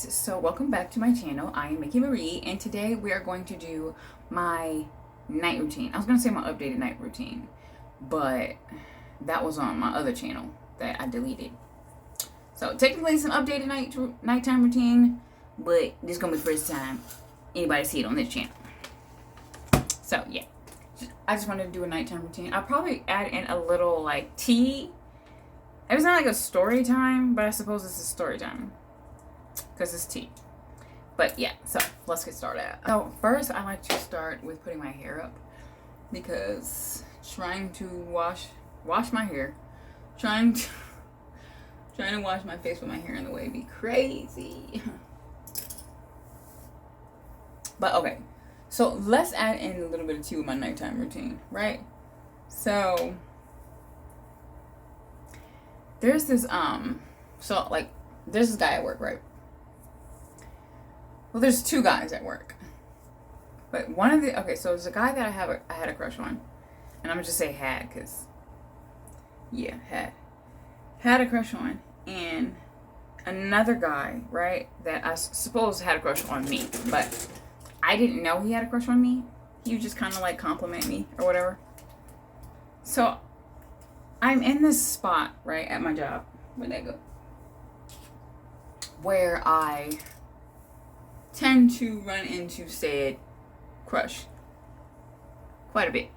guys, so welcome back to my channel. I am Mickey Marie, and today we are going to do my night routine. I was going to say my updated night routine, but that was on my other channel that I deleted. So technically it's an updated nighttime routine, but this is going to be the first time anybody see it on this channel. So yeah, I just wanted to do a nighttime routine. I'll probably add in a little like tea. It's not like a story time, but I suppose it's a story time because it's tea. But yeah, so let's get started. So first I like to start with putting my hair up, because trying to wash my hair, trying to wash my face with my hair in the way be crazy. But okay, so let's add in a little bit of tea with my nighttime routine, right? So there's this there's this guy at work, right? Well, there's two guys at work, but so there's a guy that I had a crush on, and I'm gonna just say had, because yeah, had a crush on, and another guy, right, that I suppose had a crush on me, but I didn't know he had a crush on me. He would just kind of like compliment me or whatever. So I'm in this spot, right, at my job, where'd that go, where I tend to run into said crush quite a bit.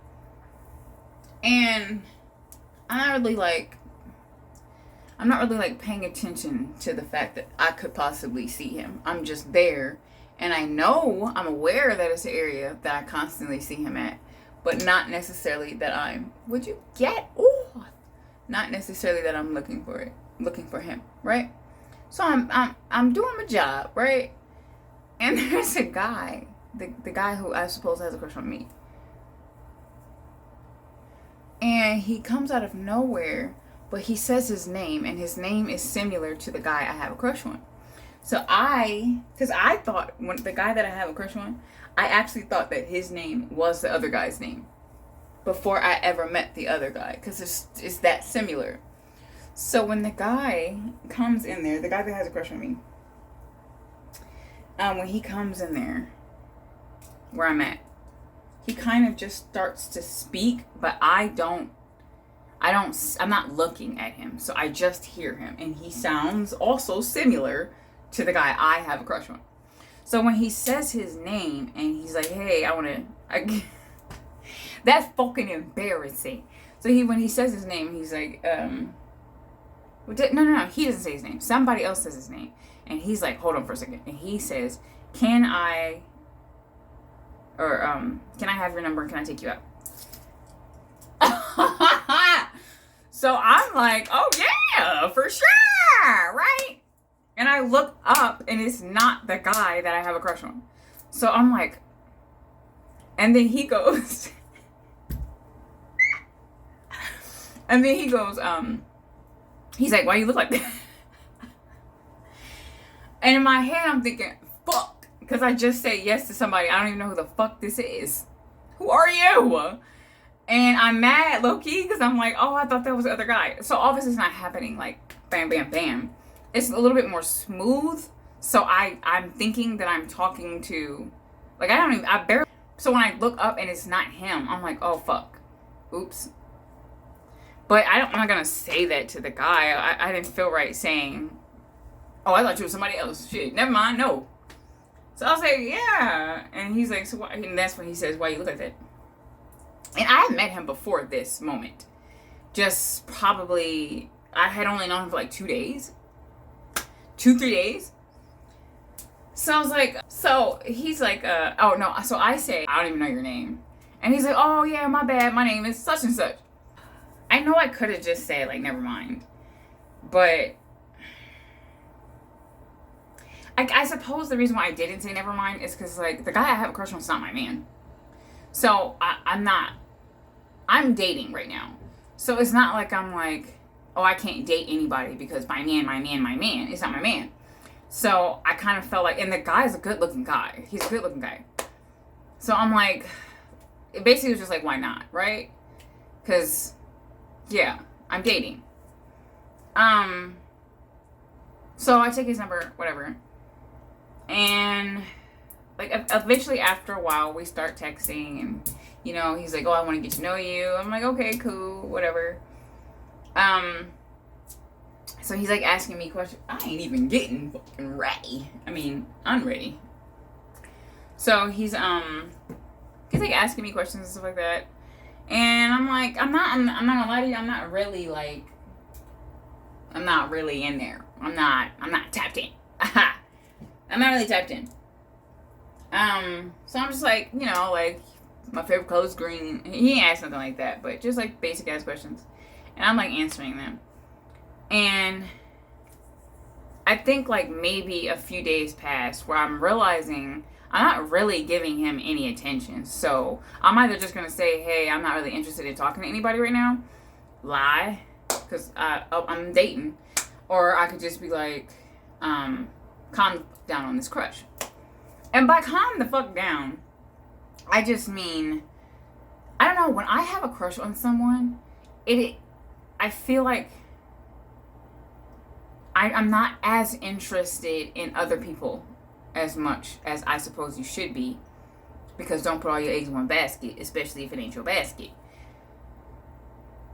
And I'm not really like paying attention to the fact that I could possibly see him. I'm just there, and I'm aware that it's an area that I constantly see him at, but not necessarily that not necessarily that I'm looking for him, right? So I'm doing my job, right? And there's a guy, the guy who I suppose has a crush on me. And he comes out of nowhere, but he says his name, and his name is similar to the guy I have a crush on. So because I thought, when the guy that I have a crush on, I actually thought that his name was the other guy's name before I ever met the other guy, because it's that similar. So when the guy comes in there, the guy that has a crush on me, when he comes in there where I'm at, he kind of just starts to speak, but I'm not looking at him, so I just hear him, and he sounds also similar to the guy I have a crush on. So when he says his name and he's like, hey, that's fucking embarrassing. So when he says his name, he's like, no, he doesn't say his name. Somebody else says his name. And he's like, hold on for a second. And he says, can I have your number and can I take you out? So I'm like, oh yeah, for sure, right? And I look up, and it's not the guy that I have a crush on. So I'm like, and then he goes, he's like, why you look like that? And in my head, I'm thinking, fuck, because I just said yes to somebody. I don't even know who the fuck this is. Who are you? And I'm mad, low-key, because I'm like, oh, I thought that was the other guy. So obviously it's not happening like bam, bam, bam. It's a little bit more smooth. So I'm thinking that I'm talking to, like, so when I look up and it's not him, I'm like, oh, fuck. Oops. But I'm not going to say that to the guy. I didn't feel right saying, oh, I thought you were somebody else. Shit, never mind, no. So I was like, yeah. And he's like, so why? And that's when he says, why you look like that? And I had met him before this moment. Just probably, I had only known him for like 3 days. So I was like, so he's like, oh no. So I say, I don't even know your name. And he's like, oh yeah, my bad. My name is such and such. I know I could have just said like, never mind. But I suppose the reason why I didn't say never mind is because like the guy I have a crush on is not my man. So I'm dating right now. So it's not like I'm like, oh, I can't date anybody because my man. It's not my man. So I kind of felt like, and the guy's a good looking guy. He's a good looking guy. So I'm like, it basically was just like, why not, right? Because, yeah, I'm dating. So I take his number, whatever. And like eventually after a while we start texting, and he's like, oh, I want to get to know you. I'm like, okay, cool, whatever. So he's like asking me questions. I ain't even getting fucking ready. I mean, unready. So he's like asking me questions and stuff like that. And I'm like, I'm not gonna lie to you, I'm not really in there. I'm not tapped in. I'm not really tapped in. So I'm just like, like, my favorite color is green. He asked something like that, but just like basic ass questions. And I'm like answering them. And I think like maybe a few days passed where I'm realizing I'm not really giving him any attention. So I'm either just going to say, hey, I'm not really interested in talking to anybody right now. Lie. Because I'm dating. Or I could just be like, calm down on this crush. And by calm the fuck down, I just mean, I don't know, when I have a crush on someone, I feel like I'm not as interested in other people as much as I suppose you should be. Because don't put all your eggs in one basket, especially if it ain't your basket.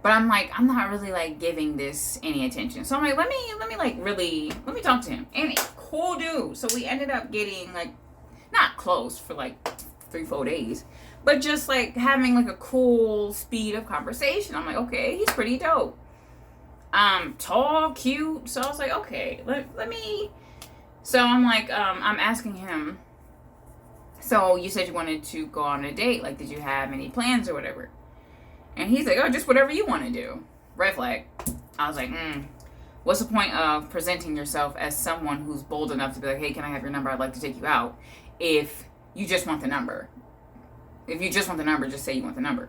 But I'm like, I'm not really like giving this any attention. So I'm like, let me talk to him. And cool dude. So we ended up getting like, not close for like 3-4 days, but just like having like a cool speed of conversation. I'm like, okay, he's pretty dope. Tall, cute. So I was like, okay, let me. So I'm like, I'm asking him, so you said you wanted to go on a date. Like, did you have any plans or whatever? And he's like, oh, just whatever you want to do. Red flag. I was like, what's the point of presenting yourself as someone who's bold enough to be like, hey, can I have your number? I'd like to take you out. If you just want the number. If you just want the number, just say you want the number.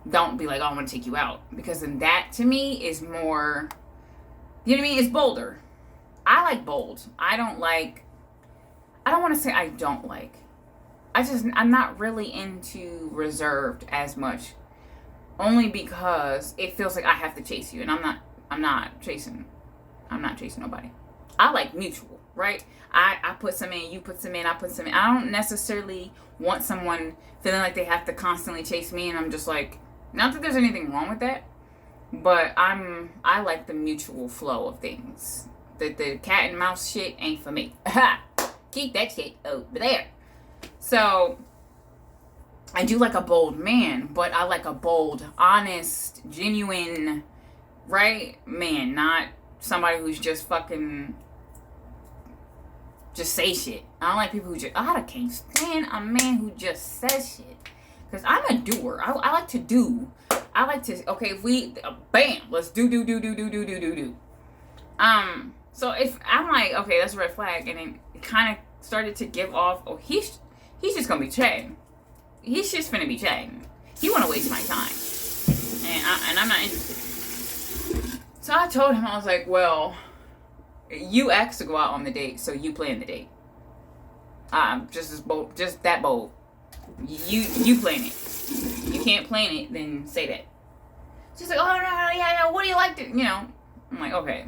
Don't be like, oh, I want to take you out. Because then that, to me, is more, you know what I mean? It's bolder. I like bold. I don't want to say I don't like. I'm not really into reserved as much. Only because it feels like I have to chase you. And I'm not chasing nobody. I like mutual, right? I put some in, you put some in, I put some in. I don't necessarily want someone feeling like they have to constantly chase me, and I'm just like, not that there's anything wrong with that, but I like the mutual flow of things. The cat and mouse shit ain't for me. Keep that shit over there. So I do like a bold man, but I like a bold, honest, genuine, right, man, not somebody who's just fucking just say shit. I don't like people who just, I can't stand a man who just says shit. Because I'm a doer. I like to do. I like to, okay, if we, bam, let's do. So if I'm like, okay, that's a red flag, and then it kind of started to give off, oh, he's just going to be chatting. He's just finna be chatting. He want to waste my time. And I'm not interested. So I told him, I was like, well, you asked to go out on the date, so you plan the date. Just as bold, just that bold. You plan it. You can't plan it, then say that. She's like, oh no, yeah, what do you like to, I'm like, okay.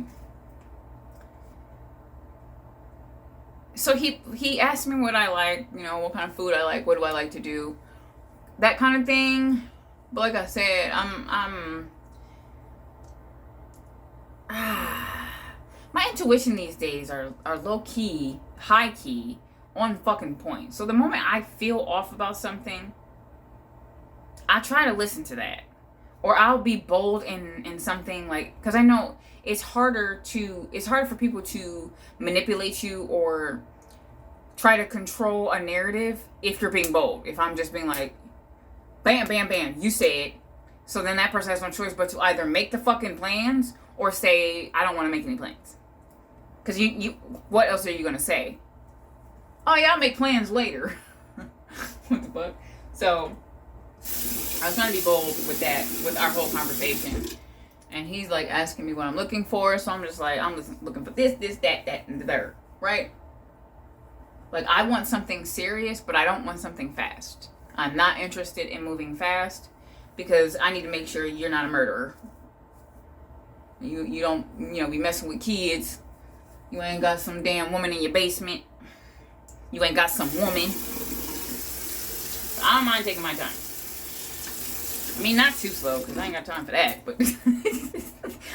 So he asked me what I like, what kind of food I like, what do I like to do, that kind of thing. But like I said, my intuition these days are low key, high key, on fucking point. So the moment I feel off about something, I try to listen to that. Or I'll be bold in something, like, because I know it's harder for people to manipulate you or try to control a narrative if you're being bold. If I'm just being like, bam, bam, bam, you say it. So then that person has no choice but to either make the fucking plans or say, I don't want to make any plans. Because you what else are you going to say? Oh yeah, I'll make plans later. What the fuck? So I was trying to be bold with that, with our whole conversation. And he's like asking me what I'm looking for. So I'm just like, I'm looking for this, that, and the third. Right? Like, I want something serious, but I don't want something fast. I'm not interested in moving fast because I need to make sure you're not a murderer. You don't, be messing with kids. You ain't got some damn woman in your basement. You ain't got some woman. I don't mind taking my time. I mean, not too slow, because I ain't got time for that, but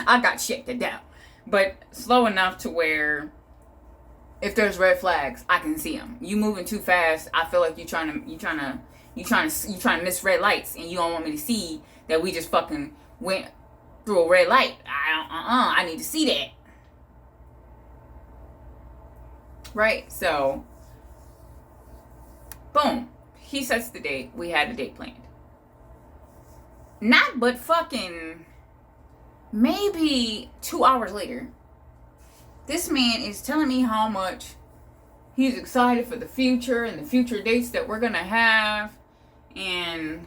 I got shit to do. But slow enough to where if there's red flags, I can see them. You moving too fast, I feel like you trying to miss red lights, and you don't want me to see that we just fucking went through a red light. I need to see that. Right? So, boom. He sets the date. We had a date planned. Not but fucking maybe 2 hours later, this man is telling me how much he's excited for the future and the future dates that we're gonna have, and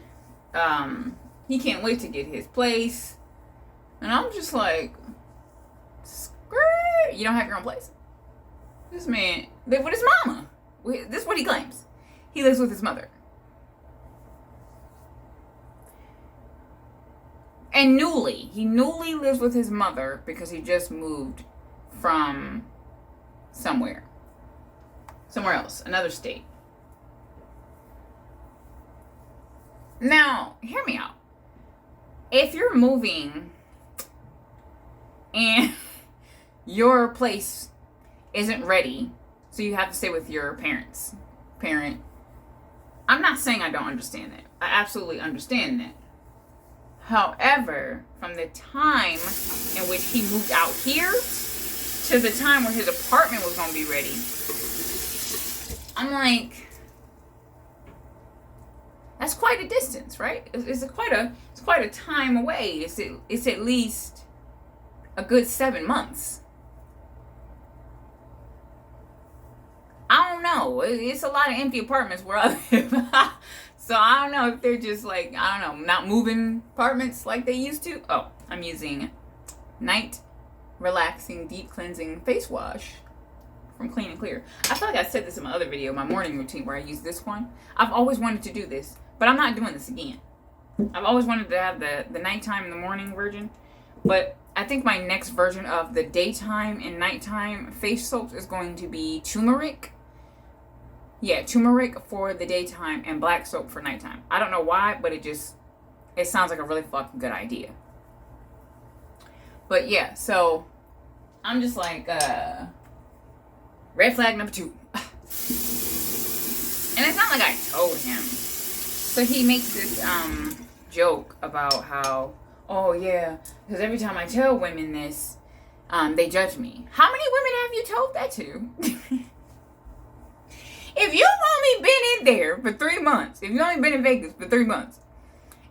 he can't wait to get his place. And I'm just like, skirt. You don't have your own place? This man lives with his mama. This is what he claims. He lives with his mother. And he newly lives with his mother because he just moved from somewhere else, another state. Now, hear me out. If you're moving and your place isn't ready, so you have to stay with your parent, I'm not saying I don't understand that. I absolutely understand that. However, from the time in which he moved out here to the time where his apartment was going to be ready, I'm like, that's quite a distance, right? It's quite a time away. It's at least a good 7 months. I don't know. It's a lot of empty apartments where I live. So I don't know if they're just like, I don't know, not moving apartments like they used to. Oh, I'm using Night Relaxing Deep Cleansing Face Wash from Clean and Clear. I feel like I said this in my other video, my morning routine, where I use this one. I've always wanted to do this, but I'm not doing this again. I've always wanted to have the nighttime and the morning version, but I think my next version of the daytime and nighttime face soaps is going to be turmeric. Yeah, turmeric for the daytime and black soap for nighttime. I don't know why, but it sounds like a really fucking good idea. But yeah, so I'm just like, red flag number 2. And it's not like I told him. So he makes this joke about how, oh yeah, because every time I tell women this, they judge me. How many women have you told that to? If you've only been in there for 3 months, if you've only been in Vegas for 3 months,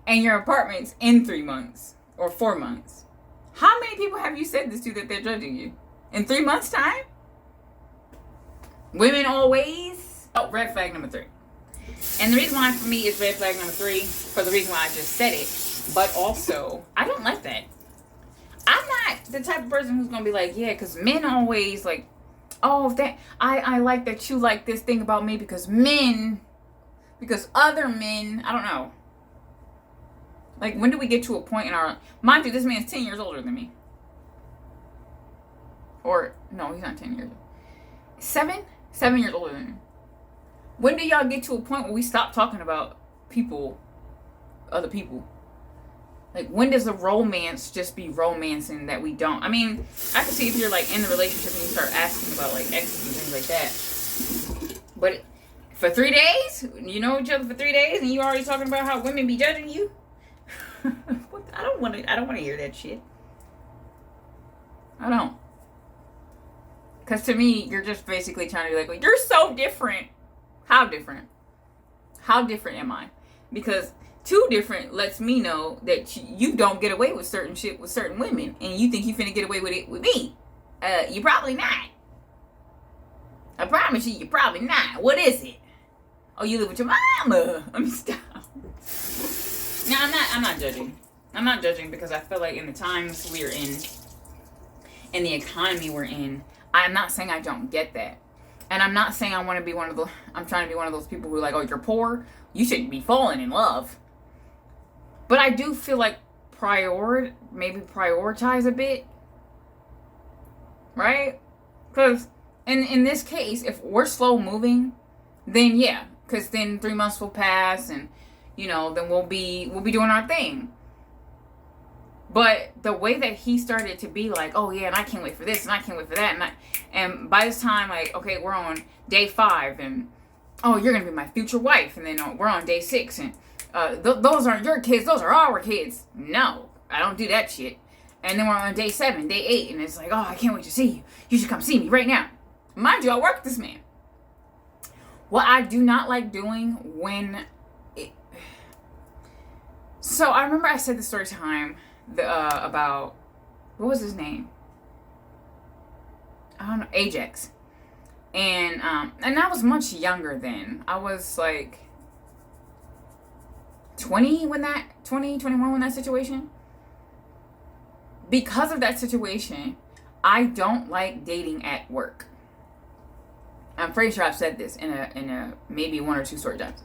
and your apartment's in 3 months or 4 months, how many people have you said this to that they're judging you? In 3 months' time? Women always? Oh, red flag number 3. And the reason why for me is red flag number 3, for the reason why I just said it, but also, I don't like that. I'm not the type of person who's going to be like, yeah, because men always like, oh, that I like that you like this thing about me because other men, I don't know. Like, when do we get to a point in our, mind you, this man's 10 years older than me. Or, no, he's not 10 years. 7 years older than me. When do y'all get to a point where we stop talking about other people? Like, when does the romance just be romancing that we don't? I mean, I can see if you're, like, in the relationship and you start asking about, like, exes and things like that. But for 3 days? You know each other for 3 days and you already talking about how women be judging you? I don't want to hear that shit. I don't. Because to me, you're just basically trying to be like, well, you're so different. How different? How different am I? Because too different lets me know that you don't get away with certain shit with certain women, and you think you finna get away with it with me. You're probably not. I promise you're probably not. What is it? Oh, you live with your mama. I'm stop. No, I'm not judging. I'm not judging because I feel like in the times we're in the economy we're in, I'm not saying I don't get that. And I'm not saying I'm trying to be one of those people who are like, oh, you're poor, you shouldn't be falling in love. But I do feel like prioritize a bit. Right? Because in this case, if we're slow moving then yeah, because then 3 months will pass, and then we'll be doing our thing. But the way that he started to be like, oh yeah, and I can't wait for this, and I can't wait for that, and by this time, like, okay, we're on day 5, and oh, you're gonna be my future wife, and then we're on day 6, and those aren't your kids, those are our kids. No, I don't do that shit. And then we're on day 7, day 8, and it's like, oh, I can't wait to see you. You should come see me right now. Mind you, I work with this man. What I do not like doing so I remember I said the story time about, what was his name? I don't know, Ajax. And I was much younger then. I was like 21 when that situation. Because of that situation, I don't like dating at work. I'm pretty sure I've said this in a maybe 1 or 2 story times.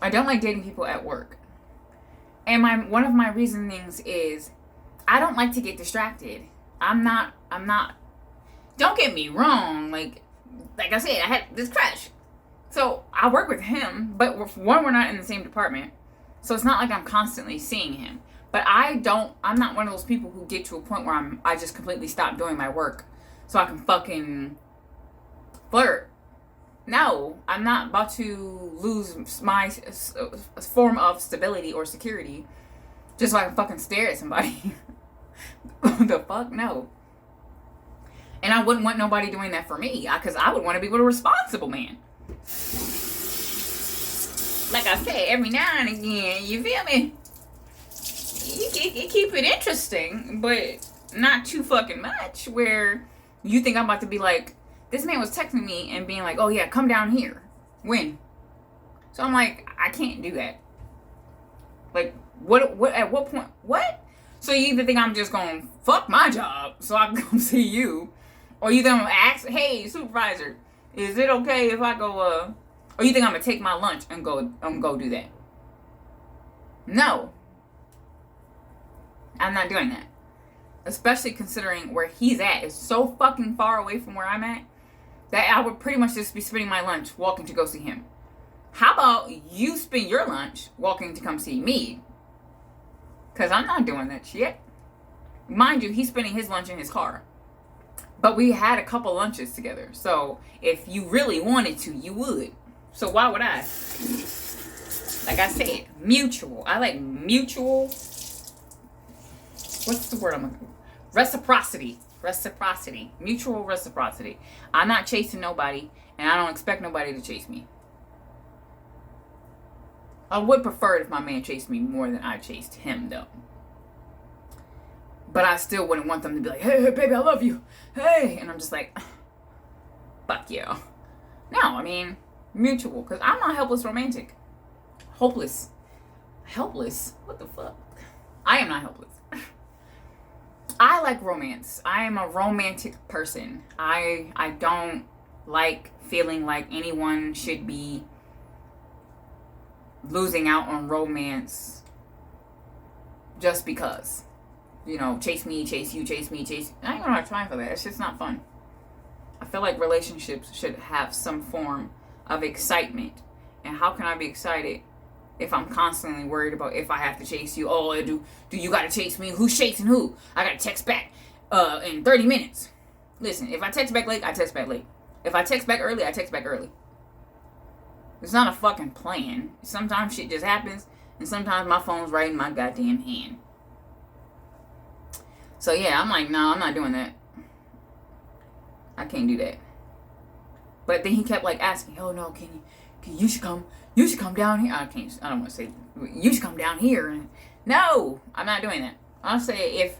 I don't like dating people at work. And one of my reasonings is I don't like to get distracted. I'm not don't get me wrong, like I said, I had this crush. So I work with him, but we're not in the same department. So it's not like I'm constantly seeing him. But I'm not one of those people who get to a point where I just completely stop doing my work so I can fucking flirt. No, I'm not about to lose my form of stability or security just so I can fucking stare at somebody. The fuck? No. And I wouldn't want nobody doing that for me, because I would want to be with a responsible man. Like I said, every now and again, you feel me? You keep it interesting, but not too fucking much, where you think I'm about to be like, this man was texting me and being like, oh yeah, come down here. When? So I'm like, I can't do that. Like, what at what point? What? So you either think I'm just going to fuck my job so I can come see you, or you think I'm going to ask, hey, supervisor, is it okay if I go, or you think I'm going to take my lunch and go do that? No. I'm not doing that. Especially considering where he's at is so fucking far away from where I'm at that I would pretty much just be spending my lunch walking to go see him. How about you spend your lunch walking to come see me? Because I'm not doing that shit. Mind you, he's spending his lunch in his car. But we had a couple lunches together. So if you really wanted to, you would. So why would I? Like I said, mutual. I like mutual. What's the word I'm looking for? Reciprocity. Reciprocity. Mutual reciprocity. I'm not chasing nobody, and I don't expect nobody to chase me. I would prefer it if my man chased me more than I chased him, though. But I still wouldn't want them to be like, hey, baby, I love you. Hey. And I'm just like, fuck you. No, I mean, mutual. Because I'm not helpless romantic. Hopeless. Helpless? What the fuck? I am not helpless. I like romance. I am a romantic person. I don't like feeling like anyone should be losing out on romance just because. You know, chase me, chase you, chase me, chase. I ain't gonna have time for that. It's just not fun. I feel like relationships should have some form of excitement. And how can I be excited if I'm constantly worried about if I have to chase you? Oh, do you gotta chase me? Who's chasing who? I gotta text back in 30 minutes. Listen, if I text back late, I text back late. If I text back early, I text back early. It's not a fucking plan. Sometimes shit just happens, and sometimes my phone's right in my goddamn hand. So yeah, I'm like, no, I'm not doing that. I can't do that. But then he kept like asking, oh no, you should come down here. I don't want to say, you should come down here. And no, I'm not doing that. I'll say if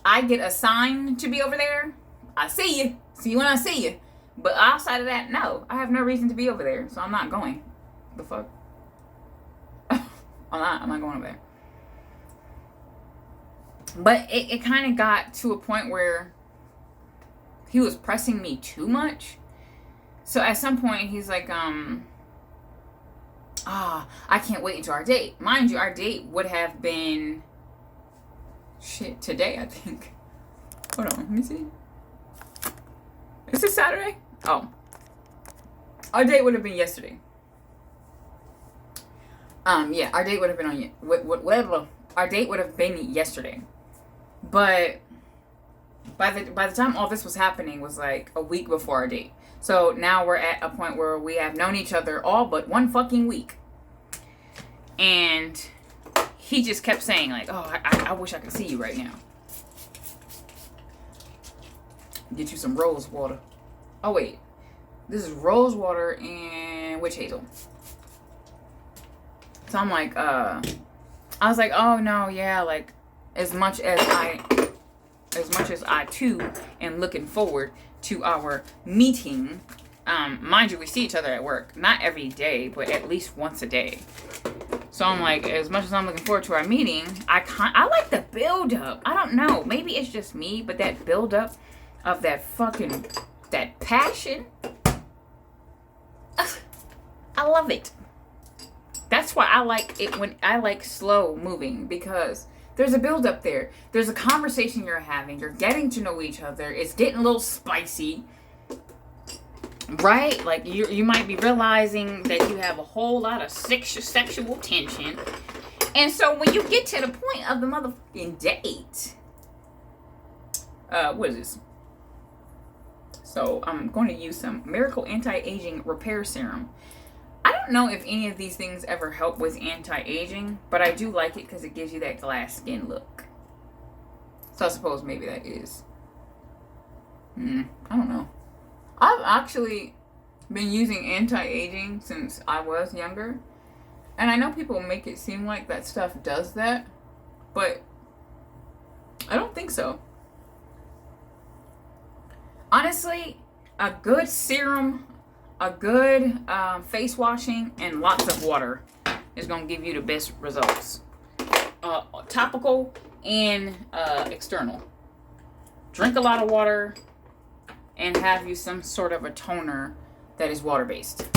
I get assigned to be over there, I see you. See you when I see you. But outside of that, no. I have no reason to be over there, so I'm not going. The fuck? I'm not going over there. But it kind of got to a point where he was pressing me too much. So at some point, he's like, I can't wait until our date. Mind you, our date would have been, today, I think. Hold on, let me see. Is this Saturday? Oh. Our date would have been yesterday. Yeah, our date would have been on whatever. Our date would have been yesterday, but by the time all this was happening was like a week before our date. So now we're at a point where we have known each other all but one fucking week, and he just kept saying like, "Oh, I wish I could see you right now." Get you some rose water. Oh wait, this is rose water and witch hazel. So I'm like, I was like, oh no, yeah, like as much as I too am looking forward to our meeting. Mind you, we see each other at work, not every day, but at least once a day. So I'm like, as much as I'm looking forward to our meeting, I like the build up. I don't know, maybe it's just me, but that build up of that passion, I love it. That's why I like it when I like slow moving, because there's a build up there. There's a conversation you're having. You're getting to know each other. It's getting a little spicy, right? Like you might be realizing that you have a whole lot of sexual tension. And so when you get to the point of the motherfucking date, what is this? So I'm going to use some Miracle Anti-Aging Repair Serum. I don't know if any of these things ever help with anti-aging, but I do like it because it gives you that glass skin look. So I suppose maybe that is. I don't know. I've actually been using anti-aging since I was younger. And I know people make it seem like that stuff does that, but I don't think so. Honestly, a good serum, a good face washing, and lots of water is going to give you the best results. Topical and external. Drink a lot of water and have you some sort of a toner that is water based.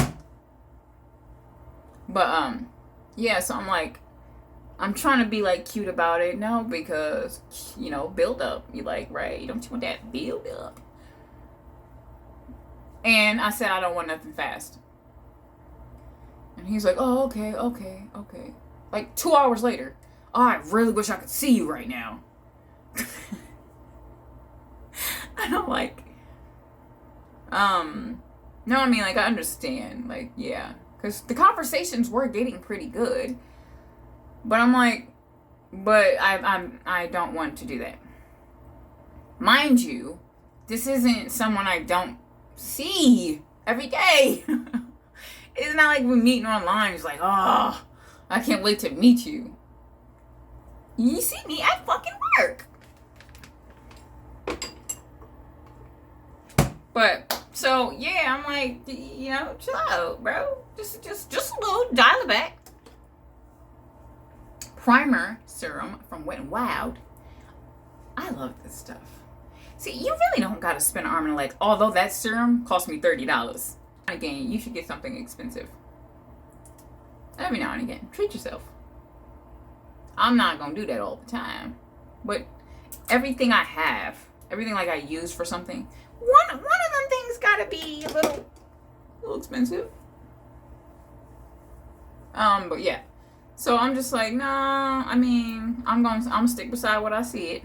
But yeah, so I'm like, I'm trying to be like cute about it. No, because build up. You like, right? You don't want that build up. And I said I don't want nothing fast. And he's like, oh, okay. Like 2 hours later, oh, I really wish I could see you right now. And I'm like, no, I mean, like, I understand. Like, yeah. Because the conversations were getting pretty good. But I'm like, but I don't want to do that. Mind you, this isn't someone I don't see every day. It's not like we're meeting online. It's like, oh, I can't wait to meet you. You see me at fucking work. But so yeah, I'm like, chill out, bro. Just a little, dial it back. Primer serum from Wet n Wild. I love this stuff. See, you really don't gotta spend an arm and a leg. Although that serum cost me $30. Again, you should get something expensive. Every now and again, treat yourself. I'm not gonna do that all the time, but everything I have, everything like I use for something, one of them things gotta be a little expensive. But yeah. So I'm just like, nah, I mean, I'm gonna stick beside what I see it.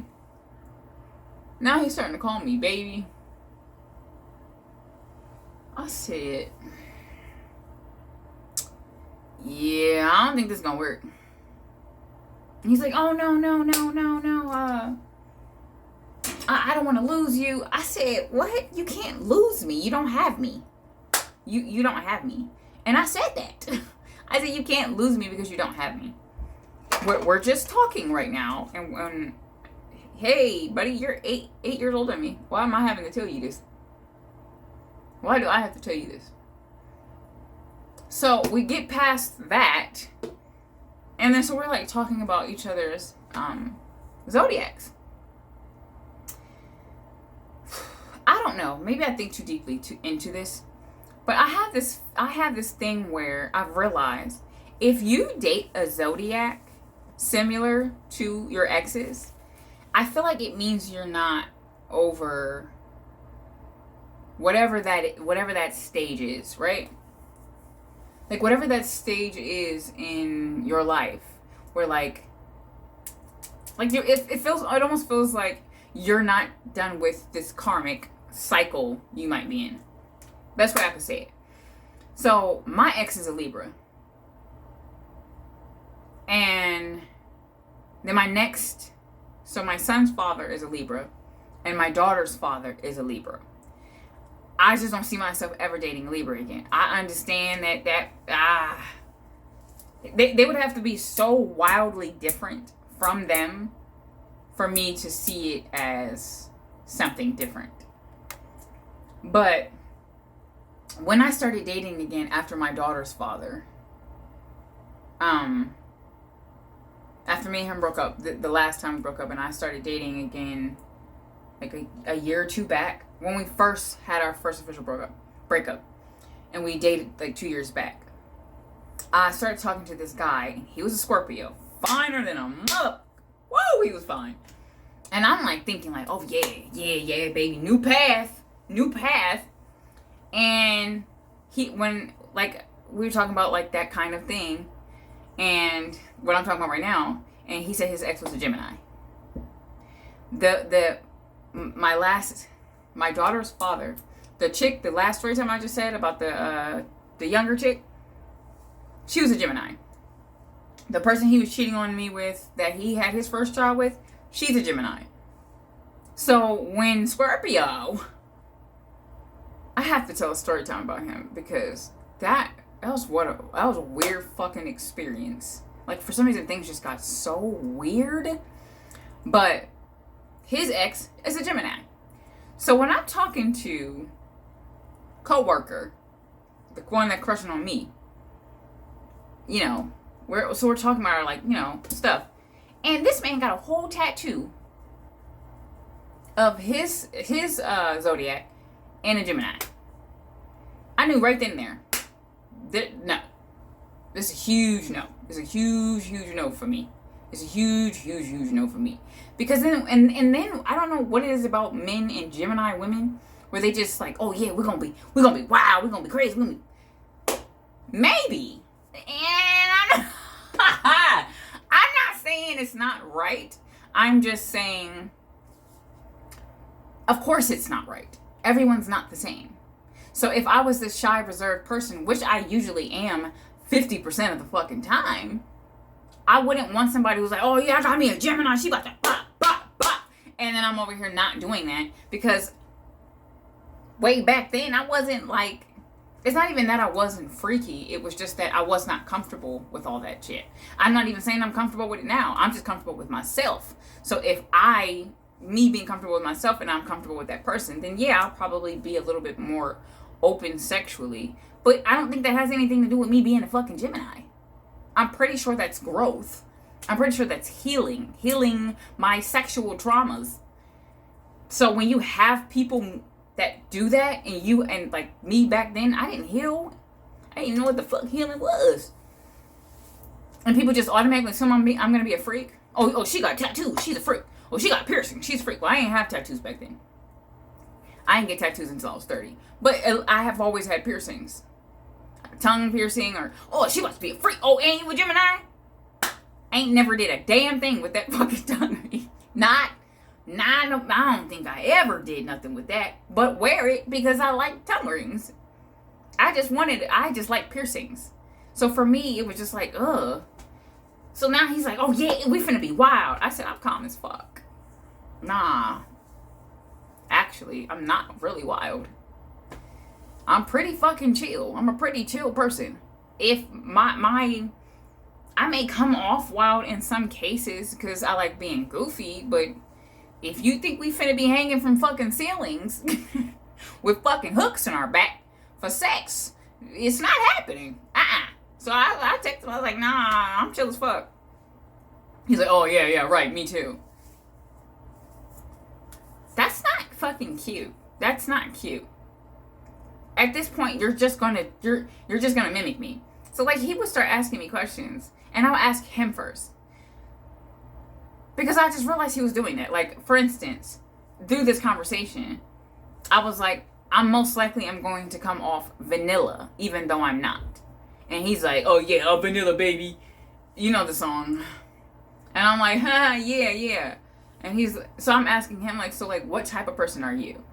Now he's starting to call me baby. I said, yeah, I don't think this is gonna work. And he's like, oh, no. I don't want to lose you. I said, what? You can't lose me. You don't have me. You don't have me. And I said that. I said, you can't lose me because you don't have me. We're just talking right now. And hey, buddy, you're 8 years older than me. Why am I having to tell you this? Why do I have to tell you this? So we get past that. And then so we're like talking about each other's zodiacs. I don't know. Maybe I think too deeply into this. But I have this thing where I've realized if you date a zodiac similar to your ex's, I feel like it means you're not over whatever that stage is, right? Like, whatever that stage is in your life, where it almost feels like you're not done with this karmic cycle you might be in. Best way I could say it. So my ex is a Libra, and then my son's father is a Libra, and my daughter's father is a Libra. I just don't see myself ever dating a Libra again. I understand that they would have to be so wildly different from them for me to see it as something different. But when I started dating again after my daughter's father, after me and him broke up, the last time we broke up, and I started dating again like a year or two back, when we first had our first official breakup, and we dated like 2 years back, I started talking to this guy. He was a Scorpio, finer than a mother. Whoa, he was fine. And I'm like thinking like, oh yeah, baby, new path. And when like we were talking about like that kind of thing, and what I'm talking about right now, and he said his ex was a Gemini. My daughter's father, the last story time I just said about the younger chick, she was a Gemini. The person he was cheating on me with, that he had his first child with, she's a Gemini. So when Scorpio, I have to tell a story time about him, because that was a weird fucking experience. Like, for some reason things just got so weird. But his ex is a Gemini. So when I'm talking to coworker, the one that crushing on me, you know, we're talking about like, you know, stuff. And this man got a whole tattoo of his zodiac and a Gemini. I knew right then and there. No. This is a huge no. It's a huge no for me. It's a huge no for me. Because then, and then, I don't know what it is about men and Gemini women, where they just like, oh yeah, we're gonna be wild, we're gonna be crazy, maybe. And I'm not saying it's not right. I'm just saying, of course it's not right. Everyone's not the same. So if I was this shy, reserved person, which I usually am 50% of the fucking time, I wouldn't want somebody who's like, oh yeah, I got me a Gemini, she about to bop. And then I'm over here not doing that, because way back then I wasn't like, it's not even that I wasn't freaky, it was just that I was not comfortable with all that shit. I'm not even saying I'm comfortable with it now. I'm just comfortable with myself. So if me being comfortable with myself and I'm comfortable with that person, then yeah, I'll probably be a little bit more open sexually. But I don't think that has anything to do with me being a fucking Gemini. I'm pretty sure that's growth. I'm pretty sure that's healing my sexual traumas. So when you have people that do that, and like me back then, I didn't heal. I didn't know what the fuck healing was. And people just automatically assume I'm gonna be a freak. Oh, she got tattoos, she's a freak. Oh, she got piercing, she's a freak. Well, I ain't have tattoos back then. I didn't get tattoos until I was 30. But I have always had piercings. Tongue piercing, or, oh, she must be a freak. Oh, and you a Gemini? Ain't never did a damn thing with that fucking tongue. I don't think I ever did nothing with that. But wear it because I like tongue rings. I just like piercings. So for me, it was just like, ugh. So now he's like, oh yeah, we finna be wild. I said, I'm calm as fuck. Nah. Actually, I'm not really wild. I'm pretty fucking chill. I'm a pretty chill person. If I may come off wild in some cases because I like being goofy, but if you think we finna be hanging from fucking ceilings with fucking hooks in our back for sex, it's not happening. So I texted him, I was like, nah, I'm chill as fuck. He's like, oh yeah, right, me too. That's not fucking cute. That's not cute. At this point, you're just gonna mimic me. So like, he would start asking me questions, and I'll ask him first, because I just realized he was doing that. Like, for instance, through this conversation, I was like, I'm most likely going to come off vanilla, even though I'm not. And he's like, oh yeah, a vanilla baby. You know the song. And I'm like, yeah. And so I'm asking him, like, so, like, what type of person are you?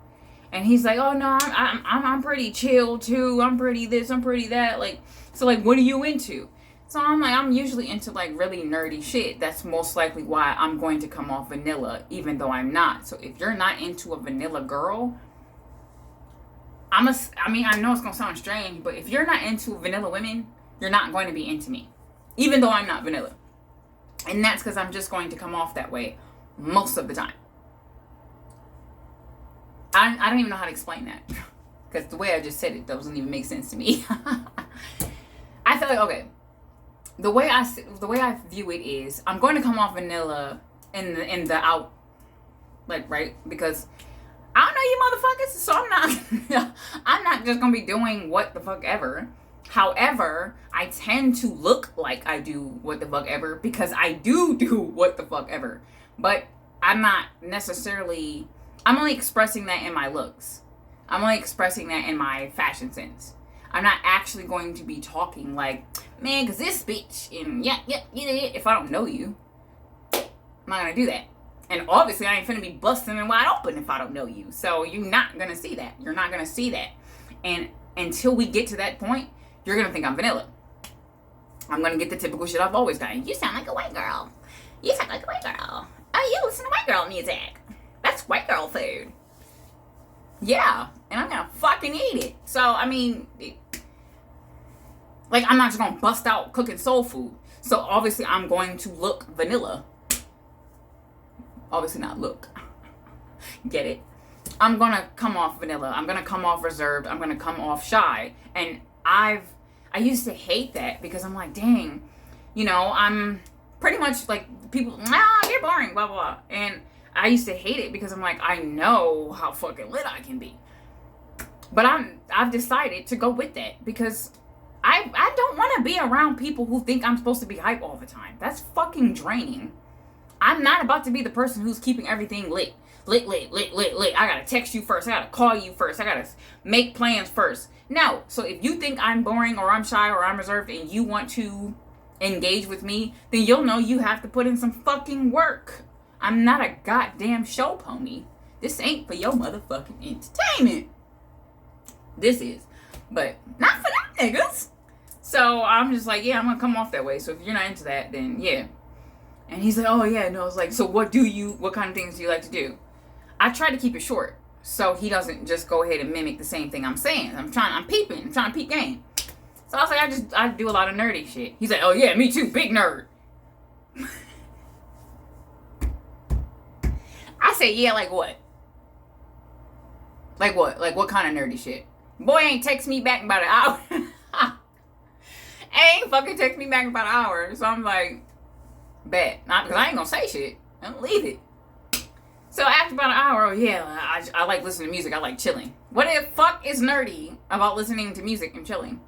And he's like, oh no, I'm pretty chill too. I'm pretty this, I'm pretty that. Like, so, like, what are you into? So I'm like, I'm usually into, like, really nerdy shit. That's most likely why I'm going to come off vanilla, even though I'm not. So if you're not into a vanilla girl, I know it's gonna sound strange, but if you're not into vanilla women, you're not going to be into me, even though I'm not vanilla. And that's because I'm just going to come off that way most of the time. I don't even know how to explain that, because the way I just said it doesn't even make sense to me. I feel like, okay, the way I view it is, I'm going to come off vanilla in the out, like, right, because I don't know you motherfuckers, so I'm not just gonna be doing what the fuck ever. However, I tend to look like I do what the fuck ever because I do what the fuck ever. But I'm not necessarily, I'm only expressing that in my looks. I'm only expressing that in my fashion sense. I'm not actually going to be talking like, man, cause this bitch, and yeah, if I don't know you, I'm not gonna do that. And obviously I ain't finna be busting and wide open if I don't know you. So you're not gonna see that. You're not gonna see that. And until we get to that point, you're gonna think I'm vanilla. I'm gonna get the typical shit I've always gotten. You sound like a white girl. You sound like a white girl. Oh, you listen to white girl music. That's white girl food. Yeah, and I'm gonna fucking eat it. So, I mean, like, I'm not just gonna bust out cooking soul food. So obviously I'm going to look vanilla. Obviously not look. Get it? I'm gonna come off vanilla. I'm gonna come off reserved. I'm gonna come off shy. And I used to hate that because I'm like, dang, you know, I'm pretty much like, people, you're boring, blah, blah, blah. And I used to hate it because I'm like, I know how fucking lit I can be. But I've decided to go with that because I don't want to be around people who think I'm supposed to be hype all the time. That's fucking draining. I'm not about to be the person who's keeping everything lit. Lit. I gotta text you first. I gotta call you first. I gotta make plans first. No. So if you think I'm boring or I'm shy or I'm reserved and you want to engage with me, then you'll know you have to put in some fucking work. I'm not a goddamn show pony. This ain't for your motherfucking entertainment. This is. But not for them niggas. So I'm just like, yeah, I'm gonna come off that way. So if you're not into that, then yeah. And he's like, oh yeah, no. It's like, so what kind of things do you like to do? I try to keep it short so he doesn't just go ahead and mimic the same thing I'm saying. I'm trying to peep game. So I was like, I do a lot of nerdy shit. He's like, oh yeah, me too, big nerd. I say, yeah, like what? Like what? Like what kind of nerdy shit? Boy ain't text me back in about an hour. Ain't fucking text me back in about an hour. So I'm like, bet. Not because I ain't gonna say shit. I'm gonna leave it. So after about an hour, oh yeah, I like listening to music. I like chilling. What the fuck is nerdy about listening to music and chilling?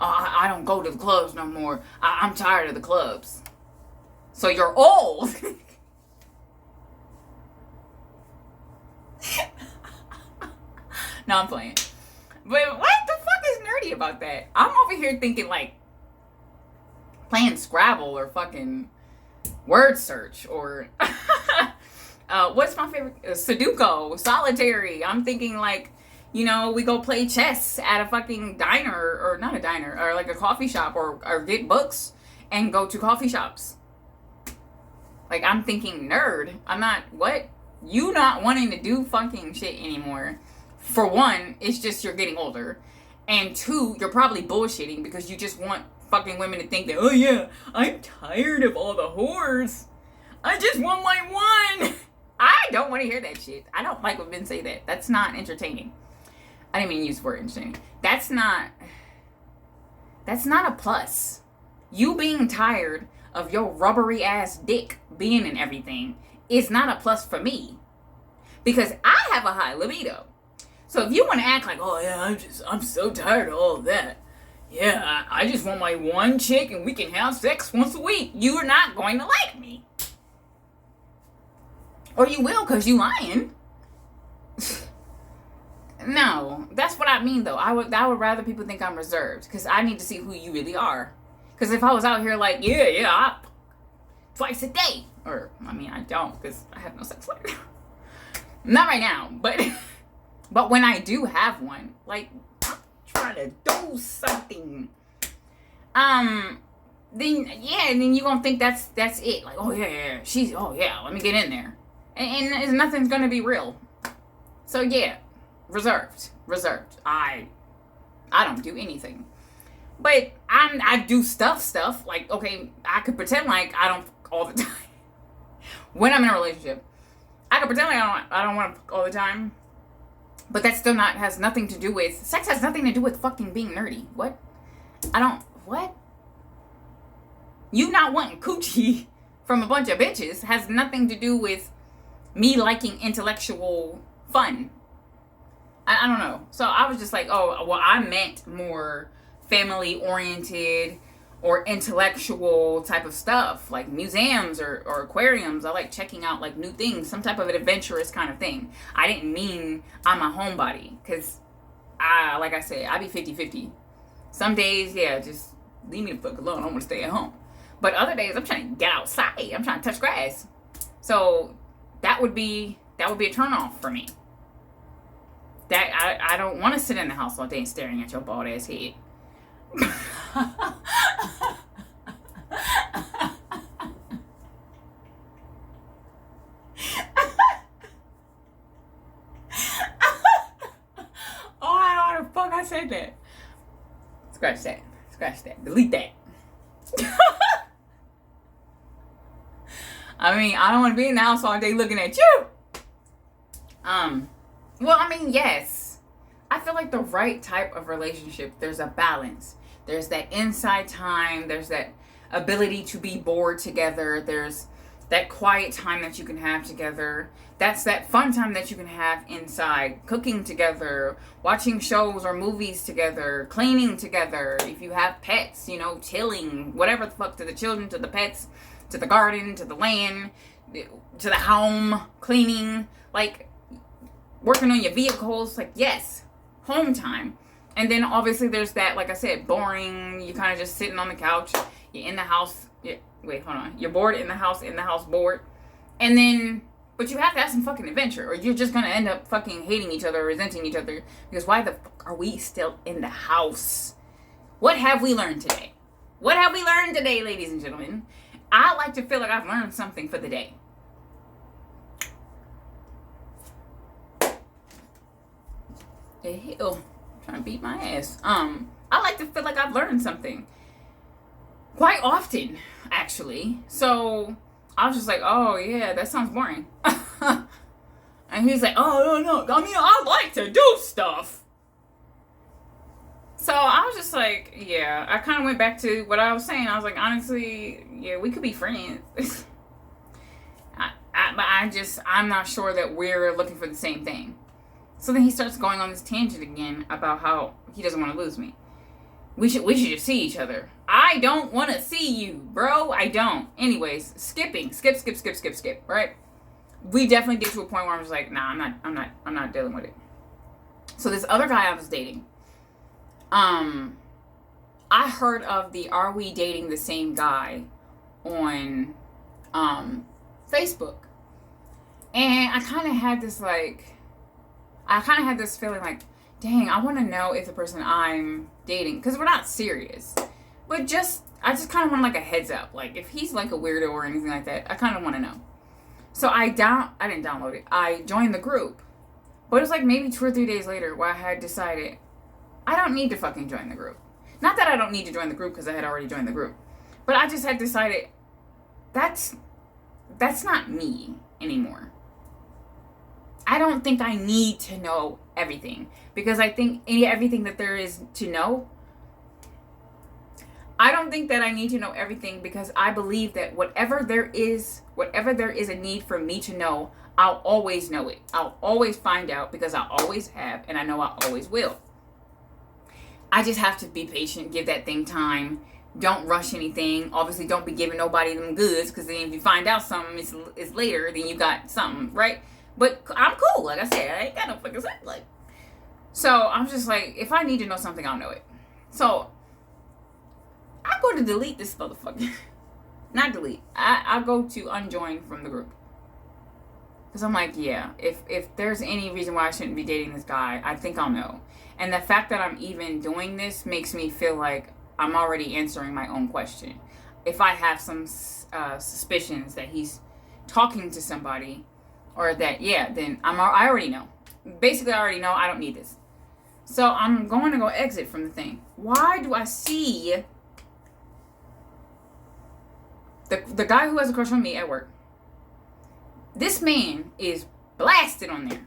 Oh, I don't go to the clubs no more. I'm tired of the clubs. So you're old. No, I'm playing. But what the fuck is nerdy about that? I'm over here thinking like playing Scrabble or fucking word search or what's my favorite? Sudoku, solitary. I'm thinking like, you know, we go play chess at a fucking diner or not a diner or like a coffee shop or get books and go to coffee shops. Like I'm thinking nerd. I'm not, what? You not wanting to do fucking shit anymore. For one, it's just you're getting older. And two, you're probably bullshitting because you just want fucking women to think that, oh yeah, I'm tired of all the whores. I just want my one. I don't want to hear that shit. I don't like when men say that. That's not entertaining. I didn't mean use the word entertaining. That's not a plus. You being tired of your rubbery ass dick being in everything is not a plus for me. Because I have a high libido. So if you want to act like, oh yeah, I'm so tired of all of that. Yeah, I just want my one chick and we can have sex once a week. You're not going to like me. Or you will because you lying. No, that's what I mean though. I would rather people think I'm reserved because I need to see who you really are. Because if I was out here like, twice a day, or I mean I don't because I have no sex life. Not right now, but but when I do have one, like I'm trying to do something, then you're gonna think that's it. Like, oh yeah, let me get in there, and nothing's gonna be real. So yeah, reserved. I don't do anything, but I do stuff. Like, okay, I could pretend like I don't fuck all the time. When I'm in a relationship, I could pretend like I don't want to fuck all the time, but that still has nothing to do with sex. Has nothing to do with fucking being nerdy. What? What? You not wanting coochie from a bunch of bitches has nothing to do with me liking intellectual fun. I don't know. So I was just like, oh, well, I meant more family-oriented or intellectual type of stuff, like museums or aquariums. I like checking out like new things, some type of an adventurous kind of thing. I didn't mean I'm a homebody, because like I said, I be 50-50. Some days, yeah, just leave me the fuck alone. I want to stay at home. But other days, I'm trying to get outside. I'm trying to touch grass. So that would be a turnoff for me. That I don't want to sit in the house all day staring at your bald ass head. Oh, I don't know how the fuck I said that. Scratch that. Delete that. I mean, I don't want to be in the house all day looking at you. Well, I mean, yes. I feel like the right type of relationship, there's a balance. There's that inside time. There's that ability to be bored together. There's that quiet time that you can have together. That's that fun time that you can have inside. Cooking together, watching shows or movies together, cleaning together. If you have pets, chilling, whatever the fuck, to the children, to the pets, to the garden, to the land, to the home, cleaning, like working on your vehicles. Like, yes, home time. And then obviously there's that, like I said, boring. You kind of just sitting on the couch. You're in the house. Wait, hold on. You're bored in the house bored. And then, but you have to have some fucking adventure, or you're just going to end up fucking hating each other, or resenting each other. Because why the fuck are we still in the house? What have we learned today? What have we learned today, ladies and gentlemen? I like to feel like I've learned something for the day. The hell? I'm trying to beat my ass. I like to feel like I've learned something. Quite often, actually. So I was just like, oh yeah, that sounds boring. And he's like, oh no, I mean, I like to do stuff. So I was just like, yeah, I kind of went back to what I was saying. I was like, honestly, yeah, we could be friends. I'm not sure that we're looking for the same thing. So then he starts going on this tangent again about how he doesn't want to lose me. We should just see each other. I don't want to see you, bro. I don't. Anyways, skip, right? We definitely get to a point where I'm just like, nah, I'm not dealing with it. So this other guy I was dating, I heard of the Are We Dating the Same Guy on Facebook. And I kind of had this feeling like, dang, I want to know if the person I'm dating, because we're not serious, but I just kind of want like a heads up, like if he's like a weirdo or anything like that, I kind of want to know. So I didn't download it. I joined the group, but it was like maybe 2 or 3 days later where I had decided I don't need to fucking join the group. Not that I don't need to join the group, because I had already joined the group, but I just had decided that's not me anymore. I don't think I need to know everything, because I think everything that there is to know, I don't think that I need to know everything, because I believe that whatever there is a need for me to know, I'll always know it. I'll always find out, because I always have, and I know I always will. I just have to be patient, give that thing time. Don't rush anything. Obviously, don't be giving nobody them goods, because then if you find out something, it's later, then you got something, right? But I'm cool. Like I said, I ain't got no fucking sex. Like, So I'm just like, if I need to know something, I'll know it. So I go to delete this motherfucker. Not delete. I go to unjoin from the group. Because I'm like, yeah, if there's any reason why I shouldn't be dating this guy, I think I'll know. And the fact that I'm even doing this makes me feel like I'm already answering my own question. If I have some suspicions that he's talking to somebody, or that, yeah, then I already know. Basically, I already know. I don't need this. So I'm going to go exit from the thing. Why do I see the guy who has a crush on me at work? This man is blasted on there.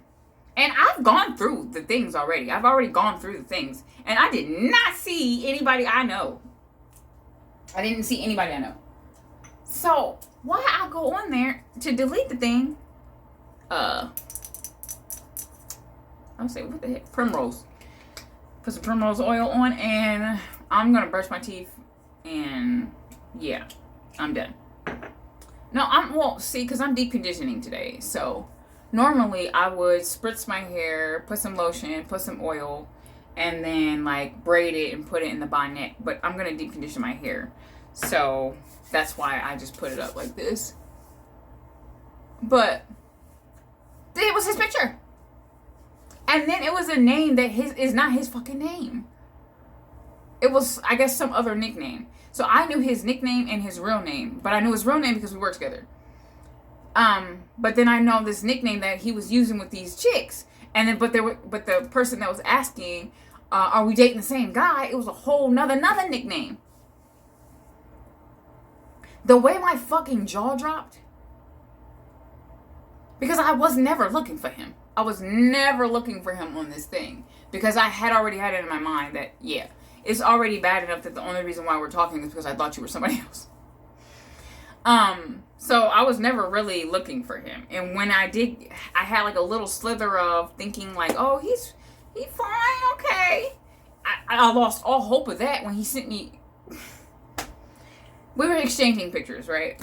And I've gone through the things already. I've already gone through the things. And I did not see anybody I know. I didn't see anybody I know. So, why I go on there to delete the thing? I was saying, what the heck? Primrose. Put some primrose oil on, and I'm going to brush my teeth. And, yeah, I'm done. No, see, because I'm deep conditioning today. So, normally I would spritz my hair, put some lotion, put some oil, and then, like, braid it and put it in the bonnet. But I'm going to deep condition my hair. So, that's why I just put it up like this. But, it was his picture. And then it was a name that is not his fucking name. It was, I guess, some other nickname. So I knew his nickname and his real name, but I knew his real name because we worked together. But then I know this nickname that he was using with these chicks, and then but the person that was asking, "Are we dating the same guy?" It was a whole another nickname. The way my fucking jaw dropped, because I was never looking for him. I was never looking for him on this thing because I had already had it in my mind that, yeah, it's already bad enough that the only reason why we're talking is because I thought you were somebody else. So I was never really looking for him. And when I did, I had like a little slither of thinking like, oh, he's fine, okay. I lost all hope of that when he sent me. We were exchanging pictures, right?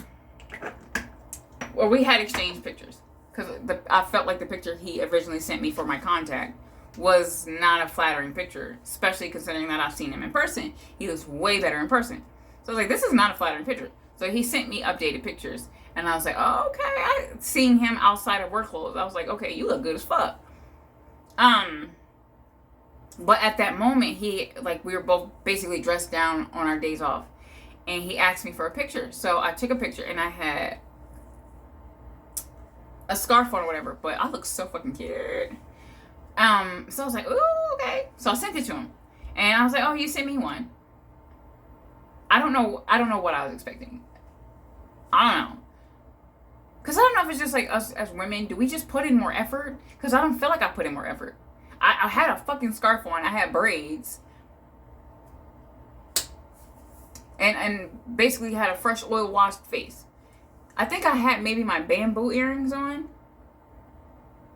Or we had exchanged pictures. Because I felt like the picture he originally sent me for my contact was not a flattering picture, especially considering that I've seen him in person. He looks way better in person. So I was like, this is not a flattering picture. So he sent me updated pictures. And I was like, oh, okay. Seeing him outside of work clothes, I was like, okay, you look good as fuck. But at that moment, we were both basically dressed down on our days off. And he asked me for a picture. So I took a picture and I had a scarf on or whatever, but I look so fucking cute. So I was like, ooh, okay. So I sent it to him. And I was like, oh, you sent me one. I don't know what I was expecting. I don't know. Because I don't know if it's just like us as women. Do we just put in more effort? Because I don't feel like I put in more effort. I had a fucking scarf on. I had braids. And basically had a fresh oil washed face. I think I had maybe my bamboo earrings on.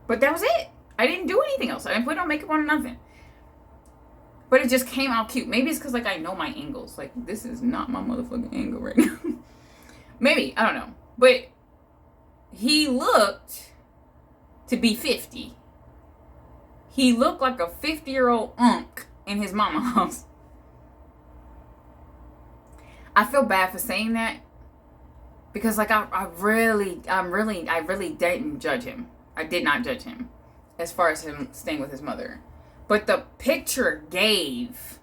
But that was it. I didn't do anything else. I didn't put no makeup on or nothing. But it just came out cute. Maybe it's because like I know my angles. Like this is not my motherfucking angle right now. Maybe. I don't know. But he looked to be 50. He looked like a 50-year-old unk in his mama's house. I feel bad for saying that. Because like I really didn't judge him. I did not judge him as far as him staying with his mother. But the picture gave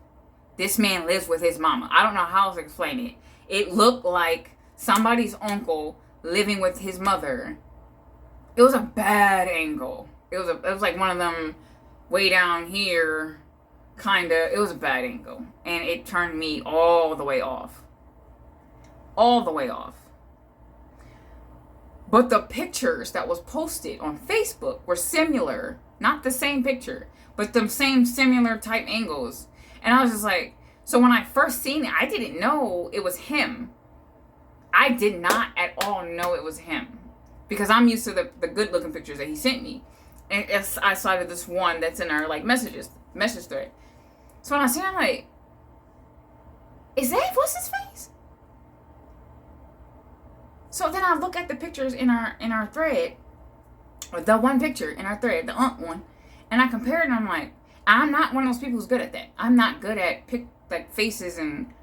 this man lives with his mama. I don't know how else to explain it. It looked like somebody's uncle living with his mother. It was a bad angle. It was like one of them way down here kinda. It was a bad angle. And it turned me all the way off. All the way off. But the pictures that was posted on Facebook were similar. Not the same picture, but the same similar type angles. And I was just like, so when I first seen it, I didn't know it was him. I did not at all know it was him. Because I'm used to the good looking pictures that he sent me. And I saw this one that's in our like message thread. So when I seen it, I'm like, what's his face? So then I look at the pictures in our thread, or the one picture in our thread, the one, and I compare it and I'm like, I'm not one of those people who's good at that. I'm not good at faces, and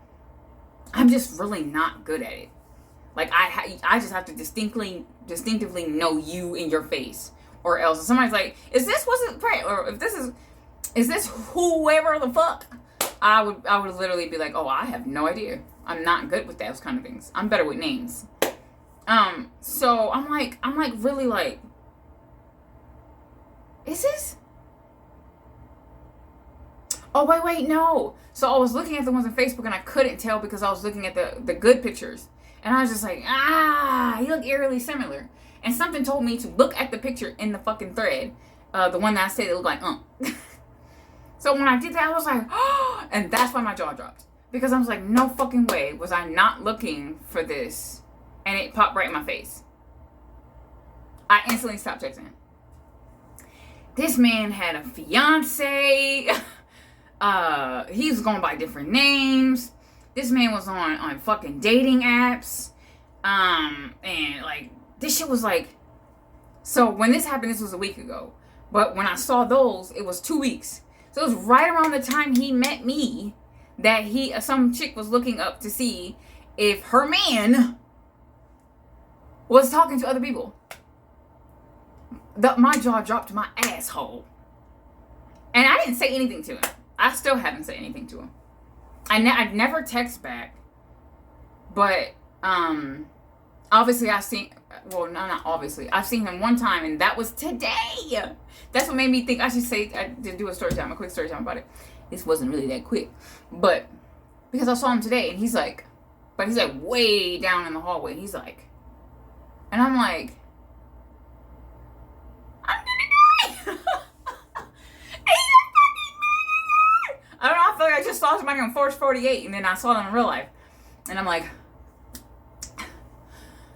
I'm just really not good at it. Like I just have to distinctively know you in your face, or else if somebody's like, "Is this wasn't right?" or if this is this whoever the fuck? I would literally be like, "Oh, I have no idea. I'm not good with those kind of things. I'm better with names." So I'm like really like, is this? Oh, wait, no. So I was looking at the ones on Facebook and I couldn't tell because I was looking at the good pictures. And I was just like, you look eerily similar. And something told me to look at the picture in the fucking thread. The one that I said it looked like, So when I did that, I was like, oh, and that's why my jaw dropped. Because I was like, no fucking way was I not looking for this. And it popped right in my face. I instantly stopped texting. This man had a fiance. He was going by different names. This man was on fucking dating apps. And like, this shit was like, so when this happened, this was a week ago. But when I saw those, it was 2 weeks. So it was right around the time he met me that some chick was looking up to see if her man was talking to other people. My jaw dropped my asshole. And I didn't say anything to him. I still haven't said anything to him. I'd never text back. But, obviously I've seen, well, no, not obviously. I've seen him one time, and that was today. That's what made me think I should do a story time, a quick story time about it. This wasn't really that quick. But, because I saw him today, and he's like way down in the hallway. He's like, and I'm like, I'm gonna die. I don't know, I feel like I just saw somebody on Force 48, and then I saw them in real life. And I'm like,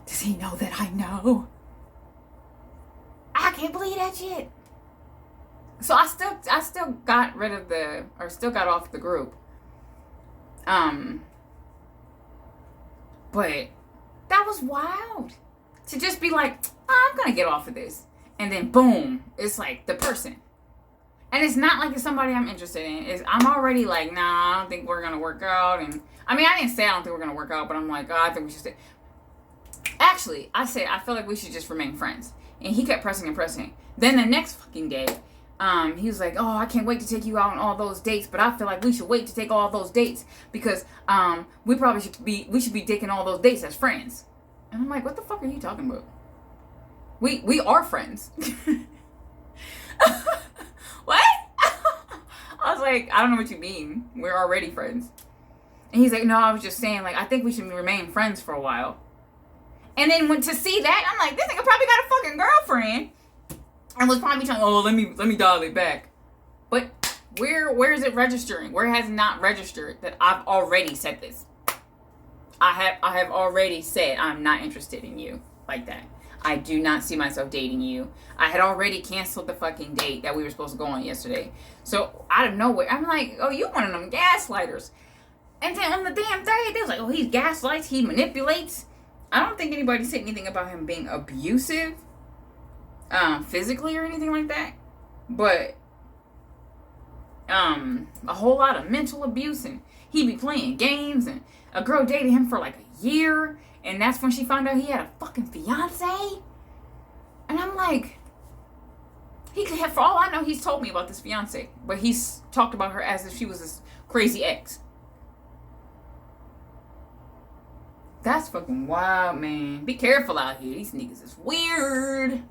does he know that I know? I can't believe that shit. So I still got rid of still got off the group. But that was wild. To just be like, I'm gonna get off of this. And then boom, it's like the person. And it's not like it's somebody I'm interested in. I'm already like, nah, I don't think we're gonna work out. And I mean, I didn't say I don't think we're gonna work out, but I'm like, I think we should stay. Actually, I said I feel like we should just remain friends. And he kept pressing and pressing. Then the next fucking day, he was like, oh, I can't wait to take you out on all those dates, but I feel like we should wait to take all those dates because we should be taking all those dates as friends. And I'm like, what the fuck are you talking about? We are friends. What? I was like, I don't know what you mean. We're already friends. And he's like, no, I was just saying, like, I think we should remain friends for a while. And then went to see that, I'm like, this nigga probably got a fucking girlfriend. And was probably trying, oh, let me dial it back. But where is it registering? Where has it not registered that I've already said this? I have already said I'm not interested in you like that. I do not see myself dating you. I had already canceled the fucking date that we were supposed to go on yesterday. So out of nowhere, I'm like, oh, you one of them gaslighters. And then on the damn thread, they was like, oh, he gaslights, he manipulates. I don't think anybody said anything about him being abusive, physically or anything like that. But a whole lot of mental abuse, and he be playing games, and a girl dated him for like a year. And that's when she found out he had a fucking fiance. And I'm like, he could have, for all I know, he's told me about this fiance. But he's talked about her as if she was this crazy ex. That's fucking wild, man. Be careful out here. These niggas is weird.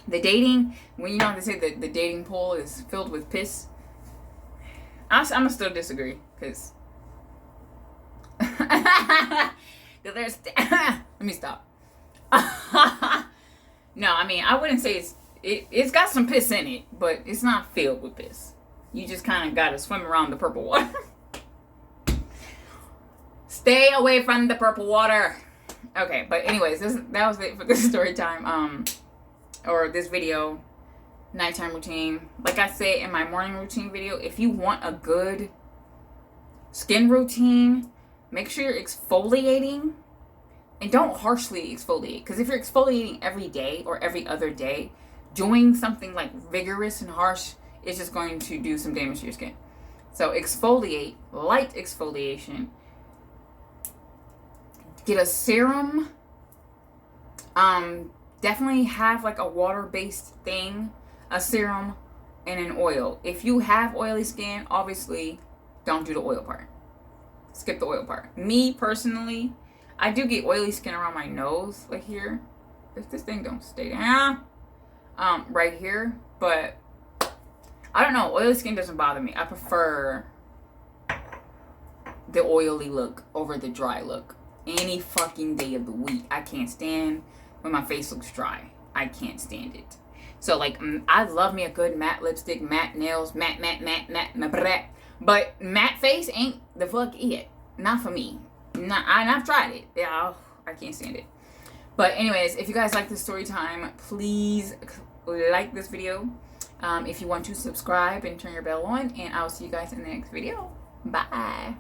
The dating, when you know they say the dating pool is filled with piss. I'm going to still disagree. Because... there's let me stop. No, I mean, I wouldn't say it's got some piss in it, but it's not filled with piss. You just kind of gotta swim around the purple water. Stay away from the purple water. Okay, but anyways, that was it for this story time, or this video, nighttime routine. Like I said in my morning routine video, if you want a good skin routine, make sure you're exfoliating, and don't harshly exfoliate. Because if you're exfoliating every day or every other day, doing something like vigorous and harsh it's just going to do some damage to your skin. So exfoliate, light exfoliation. Get a serum. Definitely have like a water-based thing, a serum, and an oil. If you have oily skin, obviously don't do the oil part. Skip the oil part. Me personally, I do get oily skin around my nose, like here. If this thing don't stay down, right here. But I don't know, oily skin doesn't bother me. I prefer the oily look over the dry look any fucking day of the week. I can't stand when my face looks dry. I can't stand it. So like, I love me a good matte lipstick, matte nails, matte. But matte face ain't the fuck it. Not for me. I've tried it. Yeah, I can't stand it. But anyways, if you guys like this story time, please like this video. If you want to subscribe and turn your bell on, and I'll see you guys in the next video. Bye.